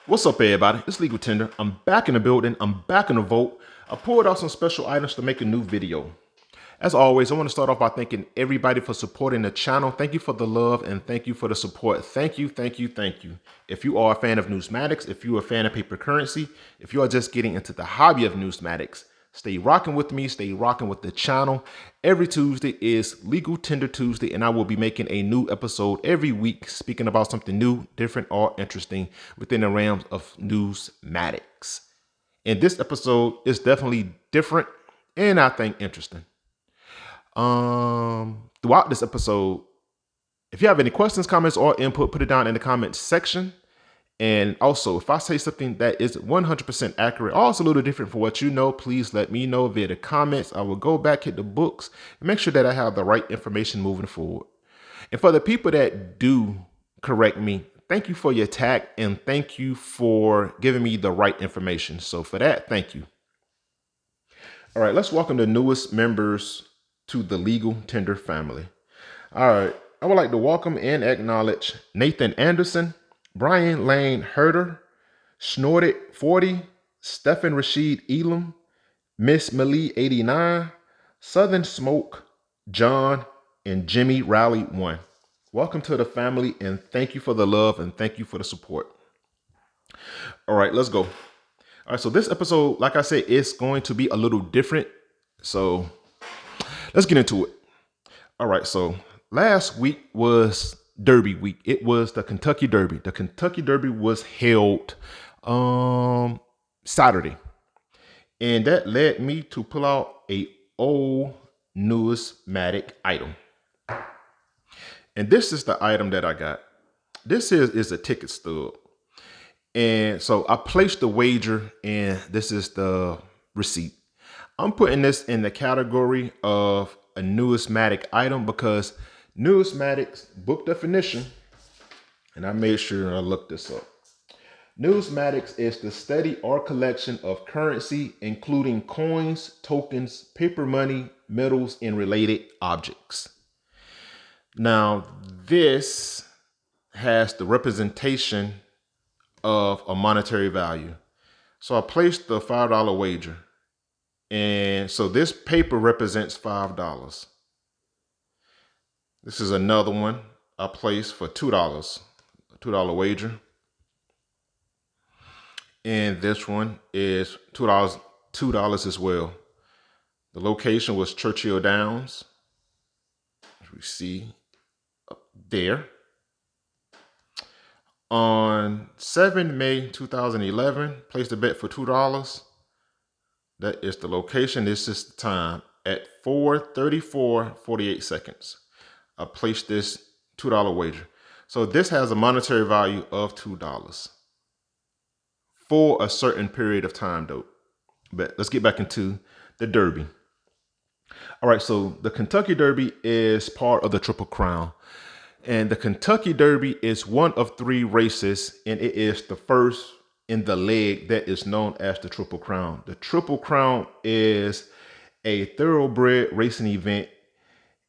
What's up, everybody? It's Legal Tender. I'm back in the building. I'm back in the vote. I pulled out some special items to make a new video. As always, I want to start off by thanking everybody for supporting the channel. Thank you for the love and thank you for the support. Thank you, thank you, thank you. If you are a fan of Numismatics, if you're a fan of paper currency, if you are just getting into the hobby of Numismatics, stay rocking with me, stay rocking with the channel. Every Tuesday is Legal Tender Tuesday, and I will be making a new episode every week speaking about something new, different, or interesting within the realms of Numismatics. And this episode is definitely different and I think interesting. Throughout this episode, if you have any questions, comments, or input, put it down in the comments section. And also, if I say something that is 100% accurate, or it's a little different from what you know, please let me know via the comments. I will go back, hit the books, and make sure that I have the right information moving forward. And for the people that do correct me, thank you for your tact and thank you for giving me the right information. So for that, thank you. All right, let's welcome the newest members to the Legal Tender family. All right, I would like to welcome and acknowledge Nathan Anderson, Brian Lane Herder, Snorted 40, Stephen Rashid Elam, Miss Malie 89, Southern Smoke, John, and Jimmy Raleigh 1. Welcome to the family and thank you for the love and thank you for the support. All right, let's go. All right, so this episode, like I said, is going to be a little different. So let's get into it. All right, so last week was Derby week. It was the Kentucky Derby. The Kentucky Derby was held Saturday. And that led me to pull out a old numismatic item. And this is the item that I got. This is a ticket stub. And so I placed the wager and this is the receipt. I'm putting this in the category of a numismatic item because numismatics book definition, and I made sure I looked this up. Numismatics is the study or collection of currency, including coins, tokens, paper money, metals, and related objects. Now, this has the representation of a monetary value. So I placed the $5 wager. And so this paper represents $5. This is another one I placed for $2, a $2 wager. And this one is $2 as well. The location was Churchill Downs, as we see up there. On 7 May 2011, placed a bet for $2. That is the location. This is the time at 4:34:48 seconds. I placed this $2 wager. So this has a monetary value of $2 for a certain period of time, though. But let's get back into the Derby. All right, so the Kentucky Derby is part of the Triple Crown. And the Kentucky Derby is one of 3 races, and it is the first in the leg that is known as the Triple Crown. The Triple Crown is a thoroughbred racing event,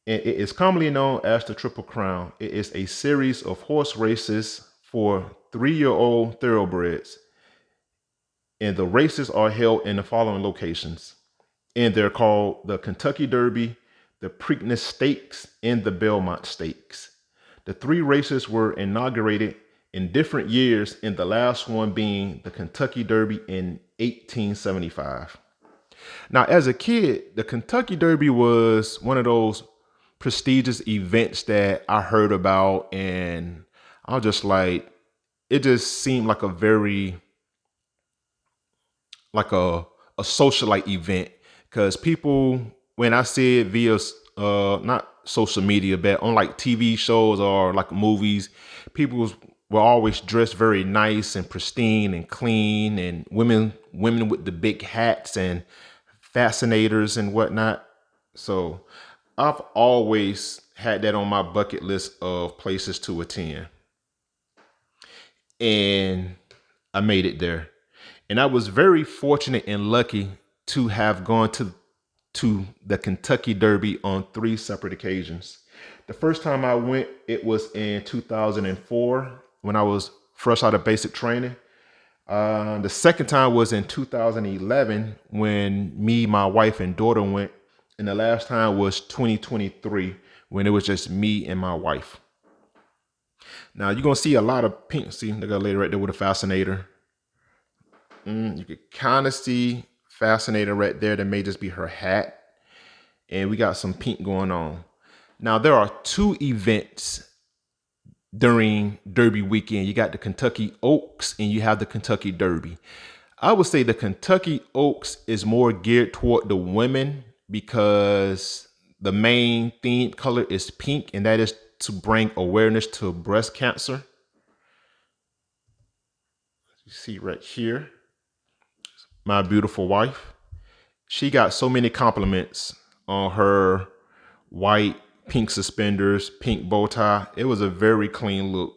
and it is commonly known as the Triple Crown. It is a series of horse races for 3-year-old thoroughbreds, and the races are held in the following locations. And they're called the Kentucky Derby, the Preakness Stakes, and the Belmont Stakes. The 3 races were inaugurated in different years, and the last one being the Kentucky Derby in 1875. Now, as a kid, the Kentucky Derby was one of those prestigious events that I heard about, and I was just like, it just seemed like a very, like a socialite event, because people, when I see it via not social media, but on like TV shows or like movies, people were always dressed very nice and pristine and clean, and women with the big hats and fascinators and whatnot. So I've always had that on my bucket list of places to attend, and I made it there. And I was very fortunate and lucky to have gone to the Kentucky Derby on 3 separate occasions. The first time I went, it was in 2004 when I was fresh out of basic training. The second time was in 2011 when me, my wife, and daughter went. And the last time was 2023 when it was just me and my wife. Now you're gonna see a lot of pink. See, they got a lady right there with a fascinator. You can kind of see fascinator right there. That may just be her hat. And we got some pink going on. Now there are two events during Derby weekend. You got the Kentucky Oaks and you have the Kentucky Derby. I would say the Kentucky Oaks is more geared toward the women because the main theme color is pink, and that is to bring awareness to breast cancer. You see right here, my beautiful wife. She got so many compliments on her white, pink suspenders, pink bow tie. It was a very clean look.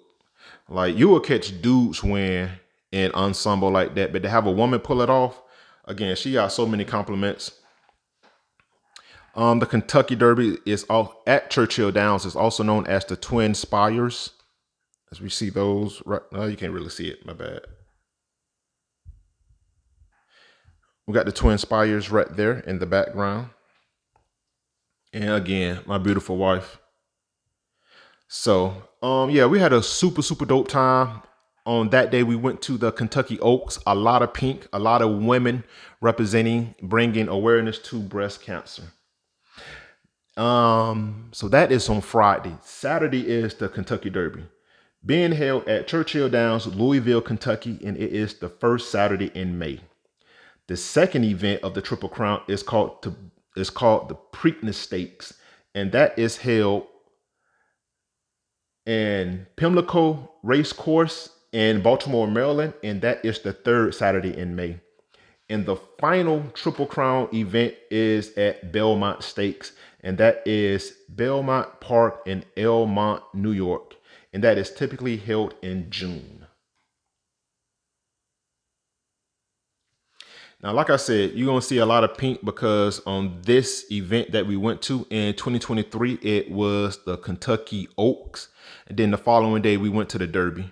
Like, you will catch dudes wearing an ensemble like that, but to have a woman pull it off, again, she got so many compliments. The Kentucky Derby is all at Churchill Downs. It's also known as the Twin Spires. As we see those, right now, you can't really see it. My bad. We got the Twin Spires right there in the background. And again, my beautiful wife. So, yeah, we had a super dope time. On that day, we went to the Kentucky Oaks. A lot of pink, a lot of women representing, bringing awareness to breast cancer. So that is on Friday. Saturday is the Kentucky Derby, being held at Churchill Downs, Louisville, Kentucky, and it is the first Saturday in May. The second event of the Triple Crown is called the Preakness Stakes, and that is held in Pimlico Race Course in Baltimore, Maryland, and that is the third Saturday in May. And the final Triple Crown event is at Belmont Stakes, and that is Belmont Park in Elmont, New York, and that is typically held in June. Now, like I said, you're going to see a lot of pink because on this event that we went to in 2023, it was the Kentucky Oaks. And then the following day, we went to the Derby.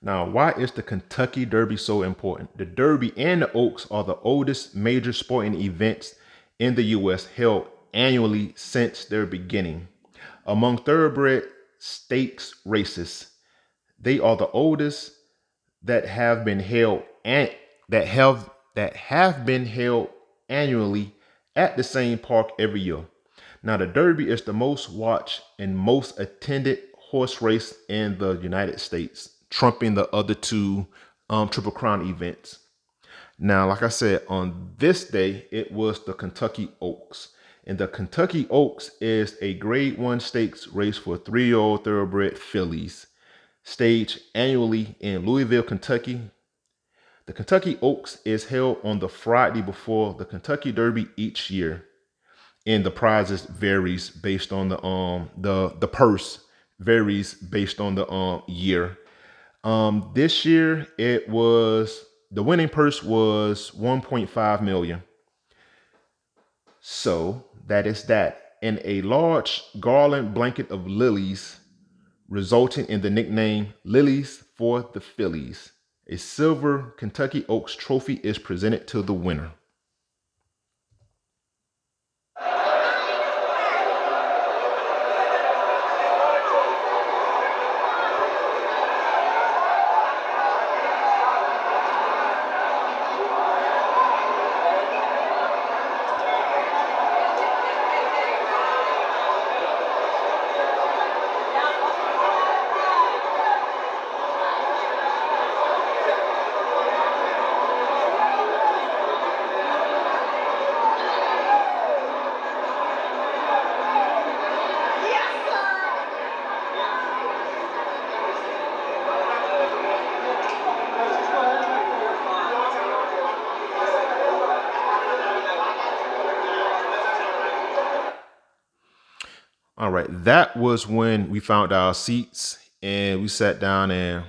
Now, why is the Kentucky Derby so important? The Derby and the Oaks are the oldest major sporting events in the U.S. held annually since their beginning. Among thoroughbred stakes races, they are the oldest that have been held and that have been held annually at the same park every year. Now, the Derby is the most watched and most attended horse race in the United States, trumping the other two Triple Crown events. Now, like I said, on this day, it was the Kentucky Oaks. And the Kentucky Oaks is a Grade 1 stakes race for 3-year-old thoroughbred fillies, staged annually in Louisville, Kentucky. The Kentucky Oaks is held on the Friday before the Kentucky Derby each year, and the prizes varies based on the purse varies based on the year. This year it was the winning purse was 1.5 million. So that is that. And a large garland blanket of lilies, resulting in the nickname Lilies for the Phillies. A silver Kentucky Oaks trophy is presented to the winner. right, that was when we found our seats and we sat down and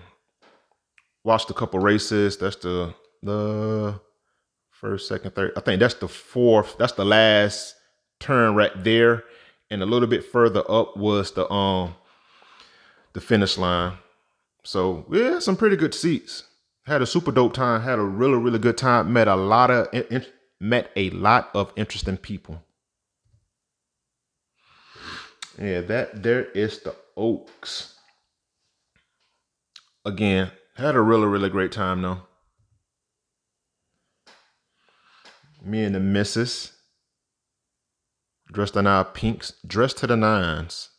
watched a couple races. That's the first, second, third. I think that's the fourth. That's the last turn right there. And a little bit further up was the finish line. So yeah, some pretty good seats. Had a super dope time. Had a really, really good time. Met a lot of interesting people. Yeah, that there is the Oaks. Again, had a really, really great time though. Me and the missus dressed in our pinks, dressed to the nines.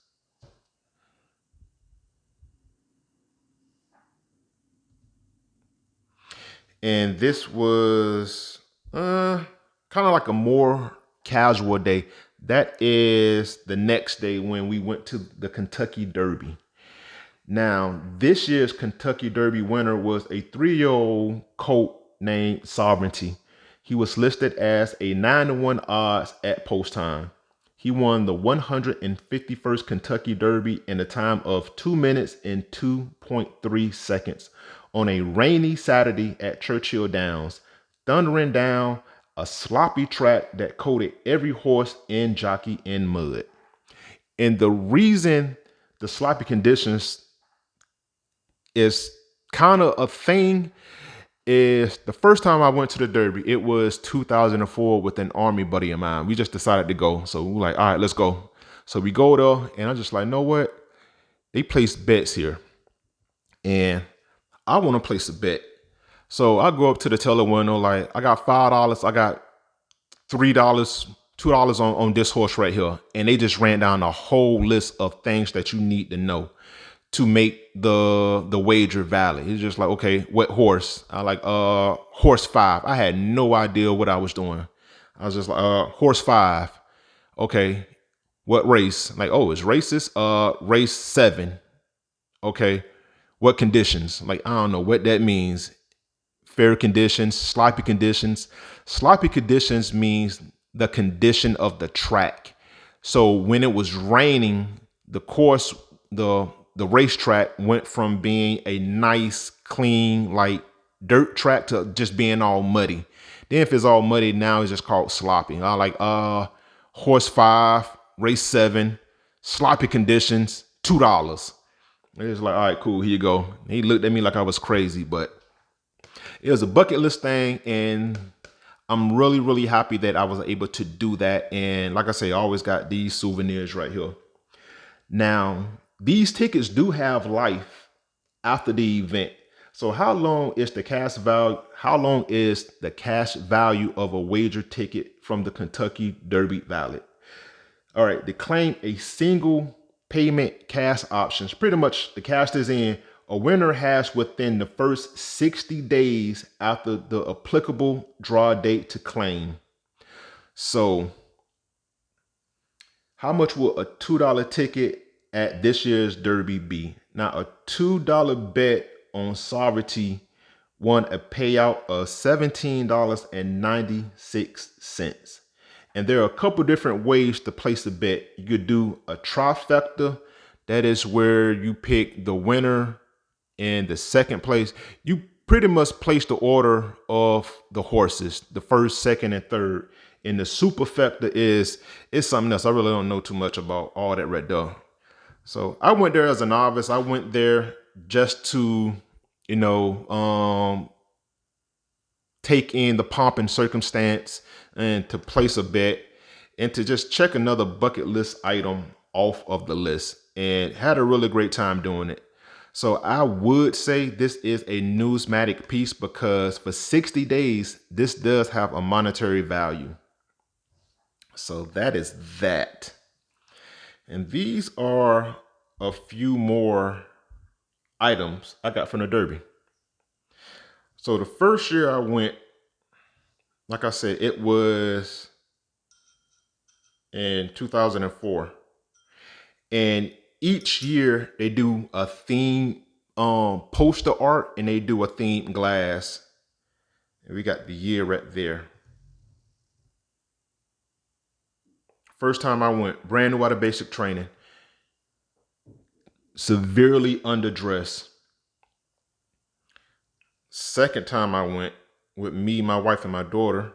And this was kind of like a more casual day. That is the next day when we went to the Kentucky Derby. Now, this year's Kentucky Derby winner was a 3-year-old colt named Sovereignty. He was listed as a 9-1 odds at post time. He won the 151st Kentucky Derby in a time of 2 minutes and 2.3 seconds on a rainy Saturday at Churchill Downs, thundering down a sloppy track that coated every horse and jockey in mud. And the reason the sloppy conditions is kind of a thing is the first time I went to the Derby, it was 2004 with an Army buddy of mine. We just decided to go. So we were like, all right, let's go. So we go there and I'm just like, know what? They place bets here. And I want to place a bet. So I go up to the teller window, like, I got $5, I got $3, $2 on this horse right here. And they just ran down a whole list of things that you need to know to make the wager valid. It's just like, okay, what horse? I like horse 5. I had no idea what I was doing. I was just like horse 5. Okay, what race? Like, oh, it's races. Race 7. Okay, what conditions? Like, I don't know what that means. Fair conditions, sloppy conditions. Sloppy conditions means the condition of the track. So when it was raining, the course, the racetrack went from being a nice, clean, like dirt track to just being all muddy. Then if it's all muddy, now it's just called sloppy. I like horse 5, race 7, sloppy conditions, $2. It's like, all right, cool, here you go. He looked at me like I was crazy, but it was a bucket list thing, and I'm really, really happy that I was able to do that. And like I say, I always got these souvenirs right here. Now, these tickets do have life after the event. So how long is the cash value? How long is the cash value of a wager ticket from the Kentucky Derby valid? All right, to claim a single payment cash options, pretty much the cash is in, a winner has within the first 60 days after the applicable draw date to claim. So how much will a $2 ticket at this year's Derby be? Now, a $2 bet on Sovereignty won a payout of $17.96. And there are a couple different ways to place a bet. You could do a trifecta. That is where you pick the winner in the second place. You pretty much place the order of the horses, the first, second, and third. And the superfecta is something else. I really don't know too much about all that right there. So I went there as a novice. I went there just to, take in the pomp and circumstance and to place a bet and to just check another bucket list item off of the list, and had a really great time doing it. So I would say this is a Numismatic piece because for 60 days, this does have a monetary value. So that is that. And these are a few more items I got from the Derby. So the first year I went, like I said, it was in 2004. And each year they do a theme poster art and they do a themed glass. And we got the year right there. First time I went, brand new out of basic training. severely underdressed. Second time I went with me, my wife, and my daughter.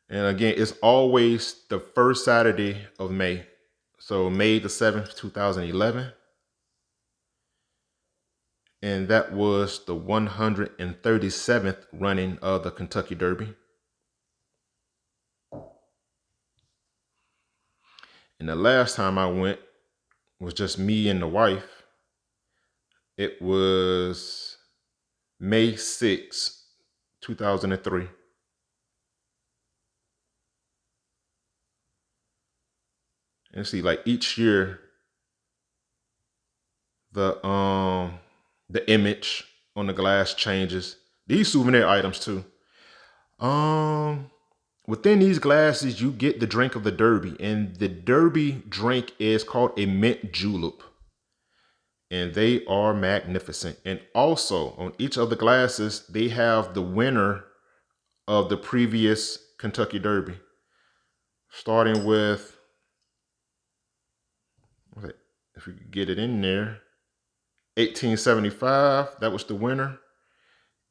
And again, it's always the first Saturday of May. So May the 7th, 2011. And that was the 137th running of the Kentucky Derby. And the last time I went was just me and the wife. It was May 6th, 2003. And see, like each year, the image on the glass changes. These souvenir items too. Within these glasses, you get the drink of the Derby, and the Derby drink is called a mint julep, and they are magnificent. And also on each of the glasses, they have the winner of the previous Kentucky Derby, starting with, if we could get it in there, 1875. That was the winner.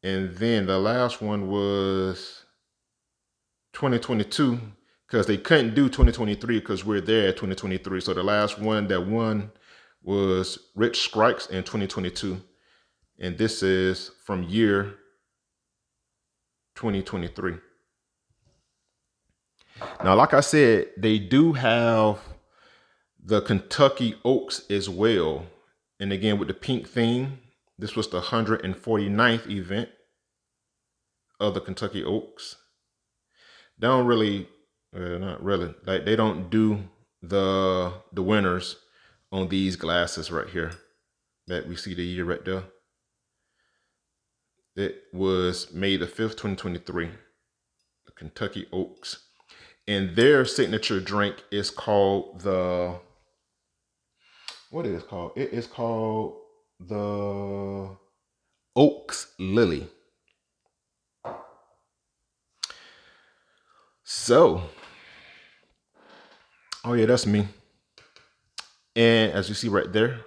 And then the last one was 2022, because they couldn't do 2023 because we're there at 2023. So the last one that won was Rich Strikes in 2022. And this is from year 2023. Now, like I said, they do have the Kentucky Oaks as well. And again, with the pink theme, this was the 149th event of the Kentucky Oaks. They don't really, not really, like they don't do the winners on these glasses right here that we see the year right there. It was May the 5th, 2023, the Kentucky Oaks. And their signature drink is called what is it called? It is called the Oaks Lily. So, oh yeah, that's me. And as you see right there,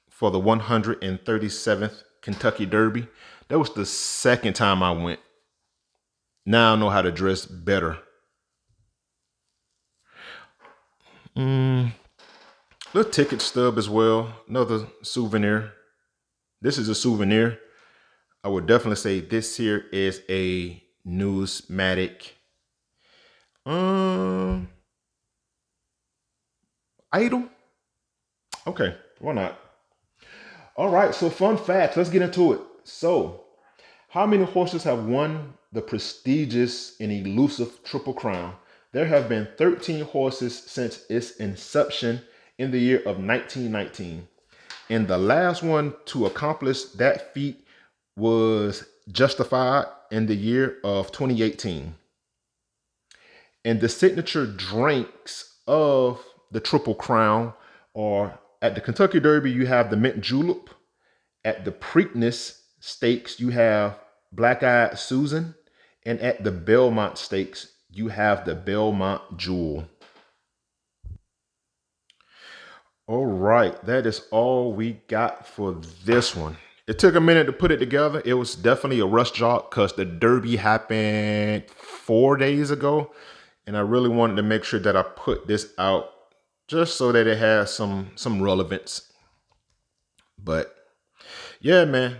for the 137th Kentucky Derby, that was the second time I went. Now I know how to dress better. Little ticket stub as well, another souvenir. This is a souvenir. I would definitely say this here is a Numismatic item. Okay, why not? All right, so fun facts. Let's get into it. So, how many horses have won the prestigious and elusive Triple Crown? There have been 13 horses since its inception in the year of 1919. And the last one to accomplish that feat was Justified in the year of 2018. And the signature drinks of the Triple Crown are, at the Kentucky Derby, you have the Mint Julep. At the Preakness Stakes, you have Black Eyed Susan. And at the Belmont Stakes, you have the Belmont Jewel. All right, that is all we got for this one. It took a minute to put it together. It was definitely a rush job because the Derby happened 4 days ago. And I really wanted to make sure that I put this out just so that it has some relevance. But yeah, man,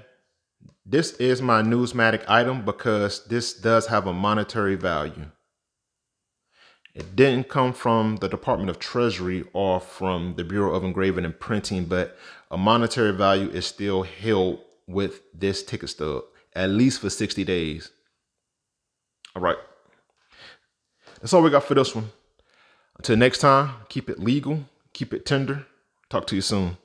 this is my Numismatic item because this does have a monetary value. It didn't come from the Department of Treasury or from the Bureau of Engraving and Printing, but a monetary value is still held with this ticket stub, at least for 60 days. All right. That's all we got for this one. Until next time, keep it legal, keep it tender. Talk to you soon.